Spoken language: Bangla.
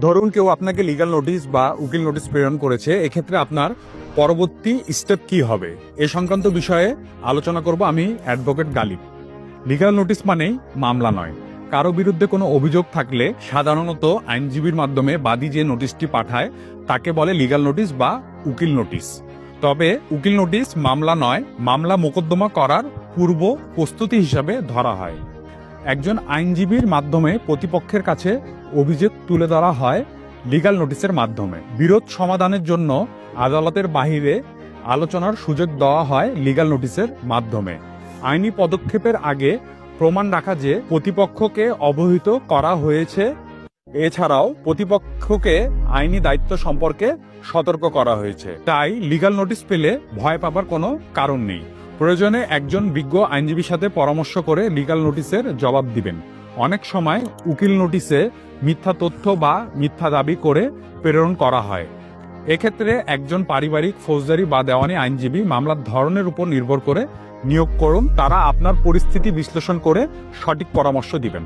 ধরুন কেউ আপনাকে লিগ্যাল নোটিশ বা উকিল নোটিশ প্রেরণ করেছে, এক্ষেত্রে আপনার পরবর্তী স্টেপ কি হবে এ সংক্রান্ত বিষয়ে আলোচনা করব আমি, অ্যাডভোকেট গালিব। লিগ্যাল নোটিশ মানেই মামলা নয়। কারো বিরুদ্ধে কোনো অভিযোগ থাকলে সাধারণত আইনজীবীর মাধ্যমে বাদী যে নোটিশটি পাঠায় তাকে বলে লিগ্যাল নোটিশ বা উকিল নোটিশ। তবে উকিল নোটিশ মামলা নয়, মামলা মোকদ্দমা করার পূর্ব প্রস্তুতি হিসাবে ধরা হয়। একজন আইনজীবীর মাধ্যমে প্রতিপক্ষের কাছে অভিযোগ তুলে ধরা হয় লিগ্যাল নোটিশের মাধ্যমে। বিরোধ সমাধানের জন্য আদালতের বাহিরে আলোচনার সুযোগ দেওয়া হয় লিগ্যাল নোটিশের মাধ্যমে। আইনি পদক্ষেপের আগে প্রমাণ রাখা যে প্রতিপক্ষকে অবহিত করা হয়েছে, এছাড়াও প্রতিপক্ষকে আইনি দায়িত্ব সম্পর্কে সতর্ক করা হয়েছে। তাই লিগ্যাল নোটিশ পেলে ভয় পাবার কোনো কারণ নেই। প্রয়োজনে একজন বিজ্ঞ আইনজীবীর সাথে পরামর্শ করে লিগ্যাল নোটিশের জবাব দিবেন। অনেক সময় উকিল নোটিশে মিথ্যা তথ্য বা মিথ্যা দাবি করে প্রেরণ করা হয়। এক্ষেত্রে একজন পারিবারিক, ফৌজদারি বা দেওয়ানি আইনজীবী মামলার ধরনের উপর নির্ভর করে নিয়োগ করুন। তারা আপনার পরিস্থিতি বিশ্লেষণ করে সঠিক পরামর্শ দিবেন।